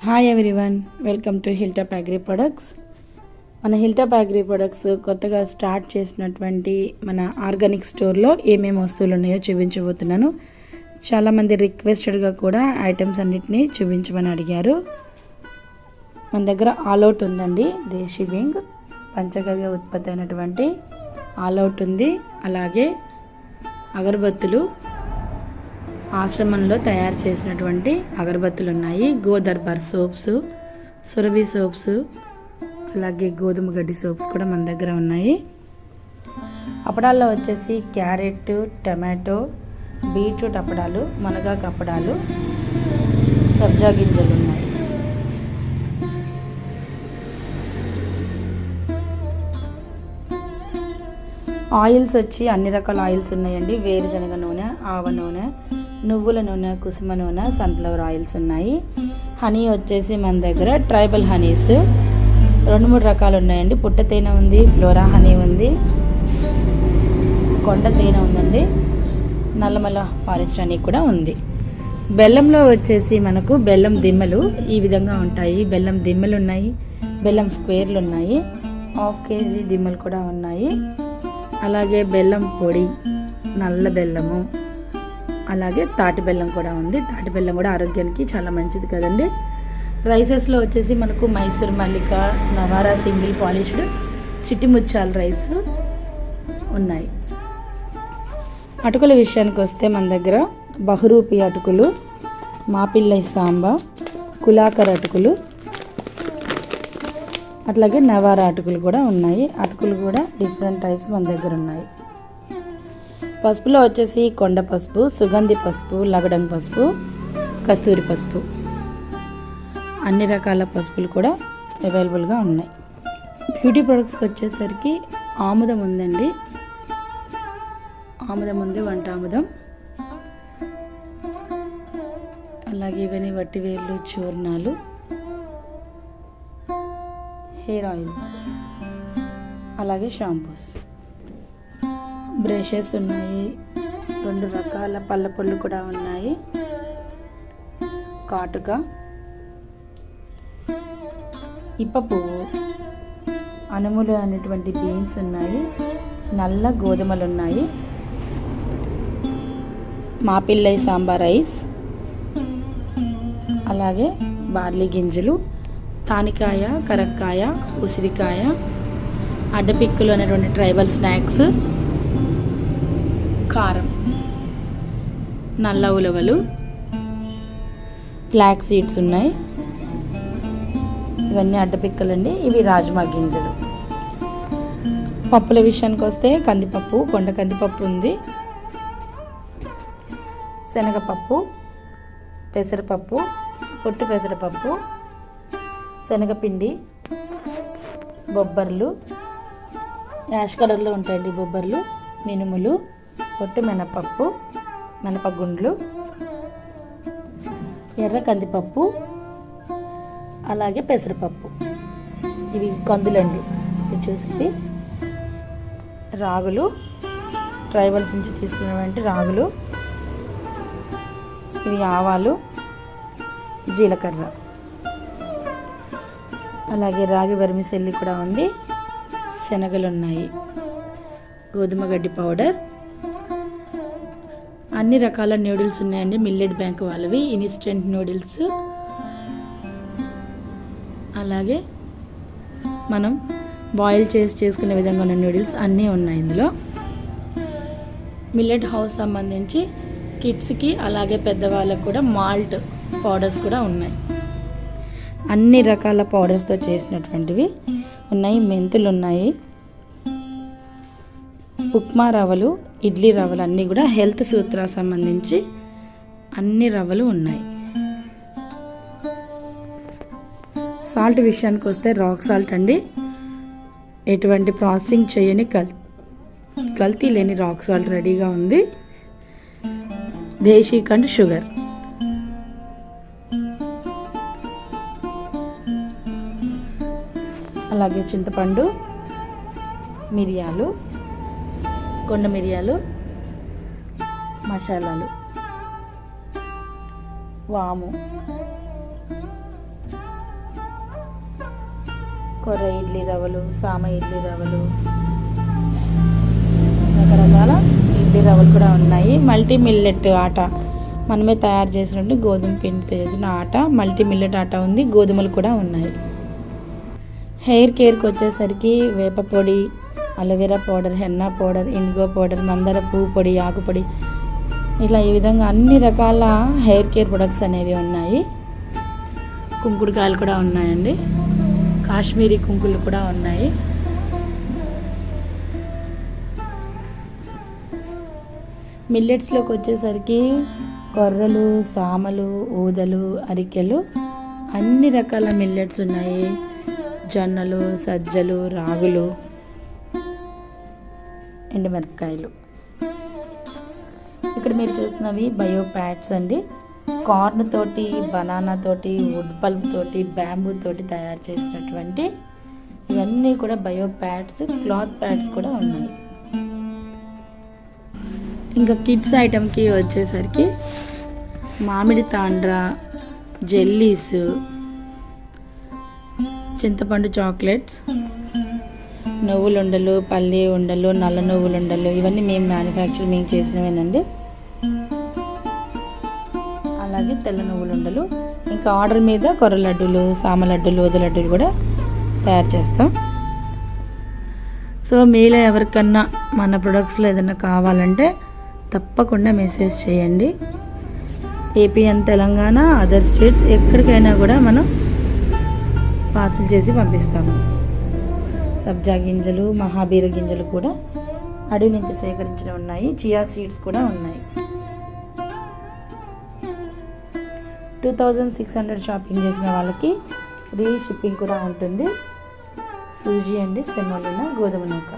Hi everyone, welcome to hill top agri products. మన hill top agri products కొత్తగా start చేసినటువంటి మన organic స్టోర్లో ఏమేమి వస్తువులు ఉన్నాయో చూపించబోతున్నాను. చాలామంది రిక్వెస్టెడ్గా కూడా ఐటమ్స్ అన్నిటినీ చూపించమని అడిగారు. మన దగ్గర ఆల్అవుట్ ఉందండి. దేశీ వింగ్ పంచగవ్య ఉత్పత్తి అయినటువంటి ఆల్అవుట్ ఉంది. అలాగే అగరబత్తులు, ఆశ్రమంలో తయారు చేసినటువంటి అగరబత్తులు ఉన్నాయి. గోదర్బార్ సోప్స్, సురభి సోప్స్, అలాగే గోధుమ గడ్డి సోప్స్ కూడా మన దగ్గర ఉన్నాయి. అప్పడాల్లో వచ్చేసి క్యారెట్, టమాటో, బీట్రూట్ అప్పడాలు, మునగాకు అప్పడాలు, సబ్జా గింజలు ఉన్నాయి. ఆయిల్స్ వచ్చి అన్ని రకాల ఆయిల్స్ ఉన్నాయండి. వేరుశనగ నూనె, ఆవ నూనె, నువ్వుల నూనె, కుసుమ నూనె, సన్ఫ్లవర్ ఆయిల్స్ ఉన్నాయి. హనీ వచ్చేసి మన దగ్గర ట్రైబల్ హనీస్ 2-3 రకాలు ఉన్నాయండి. పుట్ట తేనె ఉంది, ఫ్లోరా హనీ ఉంది, కొండ తేనె ఉందండి, నల్లమల ఫారెస్ట్ హనీ కూడా ఉంది. బెల్లంలో వచ్చేసి మనకు బెల్లం దిమ్మలు ఈ విధంగా ఉంటాయి. బెల్లం దిమ్మలు ఉన్నాయి, బెల్లం స్క్వేర్లు ఉన్నాయి, 1/2 kg దిమ్మలు కూడా ఉన్నాయి. అలాగే బెల్లం పొడి, నల్ల బెల్లము, అలాగే తాటి బెల్లం కూడా ఉంది. తాటి బెల్లం కూడా ఆరోగ్యానికి చాలా మంచిది కదండి. రైసెస్లో వచ్చేసి మనకు మైసూర్ మల్లిక, నవారా సింగిల్ పాలిష్డ్, చిట్టి ముత్యాల రైస్ ఉన్నాయి. అటుకుల విషయానికి వస్తే మన దగ్గర బహురూపి అటుకులు, మాపిల్లై సాంబా, కులాకర్ అటుకులు, అట్లాగే నవారా అటుకులు కూడా ఉన్నాయి. అటుకులు కూడా డిఫరెంట్ టైప్స్ మన దగ్గర ఉన్నాయి. పసుపులో వచ్చేసి కొండ పసుపు, సుగంధి పసుపు, లగడం పసుపు, కస్తూరి పసుపు, అన్ని రకాల పసుపులు కూడా అవైలబుల్గా ఉన్నాయి. బ్యూటీ ప్రొడక్ట్స్కి వచ్చేసరికి ఆముదం ఉందండి. ఆముదం ఉంది, వంట ఆముదం, అలాగే ఇవన్నీ వట్టివేళ్ళు, చూర్ణాలు, హెయిర్ ఆయిల్స్, అలాగే షాంపూస్, బ్రషెస్ ఉన్నాయి. 2 రకాల పళ్ళ పళ్ళు కూడా ఉన్నాయి. కాటుక, ఇప్ప పువ్వు, అనుములు అనేటువంటి బీన్స్ ఉన్నాయి, నల్ల గోధుమలు ఉన్నాయి, మాపిల్లై సాంబార్ రైస్, అలాగే బార్లీ గింజలు, తానికాయ, కరక్కాయ, ఉసిరికాయ, అడ్డపిక్కులు అనేటువంటి ట్రైబల్ స్నాక్స్, కారం, నల్ల ఉలవలు, ఫ్లాక్ సీడ్స్ ఉన్నాయి. ఇవన్నీ అడ్డపిక్కలండి. ఇవి రాజ్మా గింజలు. పప్పుల విషయానికి వస్తే కందిపప్పు, కొండ కందిపప్పు ఉంది, శనగపప్పు, పెసరపప్పు, పొట్టు పెసరపప్పు, శనగపిండి, బొబ్బర్లు, యాష్ కలర్లో ఉంటాయండి బొబ్బర్లు, మినుములు, పొట్టు మినపప్పు, మినపగుండ్లు, ఎర్ర కందిపప్పు, అలాగే పెసరపప్పు. ఇవి కందులండి. ఇవి చూసేవి రాగులు, ట్రైబల్స్ నుంచి తీసుకున్నటువంటి రాగులు, ఇవి ఆవాలు, జీలకర్ర, అలాగే రాగి వెర్మిసెల్లి కూడా ఉంది, శనగలు ఉన్నాయి, గోధుమ గడ్డి పౌడర్, అన్ని రకాల నూడిల్స్ ఉన్నాయండి. మిల్లెట్ బ్యాంక్ వాళ్ళవి ఇన్స్టెంట్ నూడిల్స్, అలాగే మనం బాయిల్ చేసుకునే విధంగా ఉన్న నూడిల్స్ అన్నీ ఉన్నాయి ఇందులో. మిల్లెట్ హౌస్ సంబంధించి కిడ్స్కి అలాగే పెద్దవాళ్ళకు కూడా మాల్ట్ పౌడర్స్ కూడా ఉన్నాయి. అన్ని రకాల పౌడర్స్తో చేసినటువంటివి ఉన్నాయి. మెంతులు ఉన్నాయి, ఉప్మా రవ్వలు, ఇడ్లీ రవ్వలు, అన్నీ కూడా హెల్త్ సూత్రా సంబంధించి అన్ని రవ్వలు ఉన్నాయి. సాల్ట్ విషయానికి వస్తే రాక్ సాల్ట్ అండి. ఎటువంటి ప్రాసెసింగ్ చేయని కల్తీ లేని రాక్ సాల్ట్ రెడీగా ఉంది. దేశీ కండ్ షుగర్, అలాగే చింతపండు, మిరియాలు, కొండ మిరియాలు, మసాలాలు, వాము, కొర్ర ఇడ్లీ రవ్వలు, సామ ఇడ్లీ రవ్వలు, రకరకాల ఇడ్లీ రవ్వలు కూడా ఉన్నాయి. మల్టీ మిల్లెట్ ఆట మనమే తయారు చేసినట్టు గోధుమ పిండితో చేసిన ఆట, మల్టీ మిల్లెట్ ఆట ఉంది. గోధుమలు కూడా ఉన్నాయి. హెయిర్ కేర్కి వచ్చేసరికి వేప పొడి, aloe vera powder, henna powder, IndiGo powder, మందార పువ్వు పొడి, ఆకు పొడి, ఇలా ఈ విధంగా అన్ని రకాల హెయిర్ కేర్ ప్రొడక్ట్స్ అనేవి ఉన్నాయి. కుంకుడుకాయలు కూడా ఉన్నాయండి. కాశ్మీరీ కుంకులు కూడా ఉన్నాయి. మిల్లెట్స్లోకి వచ్చేసరికి కొర్రలు, సామలు, ఊదలు, అరికెలు, అన్ని రకాల మిల్లెట్స్ ఉన్నాయి. జొన్నలు, సజ్జలు, రాగులు, ఎండుమిరపకాయలు. ఇక్కడ మీరు చూస్తున్నవి బయో ప్యాడ్స్ అండి. కార్న్ తోటి, బనానా తోటి, వుడ్ పల్ప్ తోటి, బ్యాంబూ తోటి తయారు చేసినటువంటి ఇవన్నీ కూడా బయో ప్యాడ్స్. క్లాత్ ప్యాడ్స్ కూడా ఉన్నాయి. ఇంకా కిడ్స్ ఐటమ్కి వచ్చేసరికి మామిడి తాండ్ర, జెల్లీస్, చింతపండు చాక్లెట్స్, నువ్వుల ఉండలు, పల్లి ఉండలు, నల్ల నువ్వుల ఉండలు, ఇవన్నీ మేము చేసినవేనండి. అలాగే తెల్ల నువ్వుల ఉండలు, ఇంకా ఆర్డర్ మీద కొర్ర లడ్డూలు, సామ లడ్డూలు, ఊద లడ్డూలు కూడా తయారు చేస్తాం. సో మీలో ఎవరికన్నా మన ప్రొడక్ట్స్లో ఏదైనా కావాలంటే తప్పకుండా మెసేజ్ చేయండి. AP and Telangana, other states ఎక్కడికైనా కూడా మనం పార్సల్ చేసి పంపిస్తాము. సబ్జా గింజలు, మహాబీర గింజలు కూడా అడవి నుంచి సేకరించినవి ఉన్నాయి. చియా సీడ్స్ కూడా ఉన్నాయి. 2600 షాపింగ్ చేసిన వాళ్ళకి ఫ్రీ షిప్పింగ్ కూడా ఉంటుంది. సూజీ అండి, సెమోలినా, గోధుమ నూక.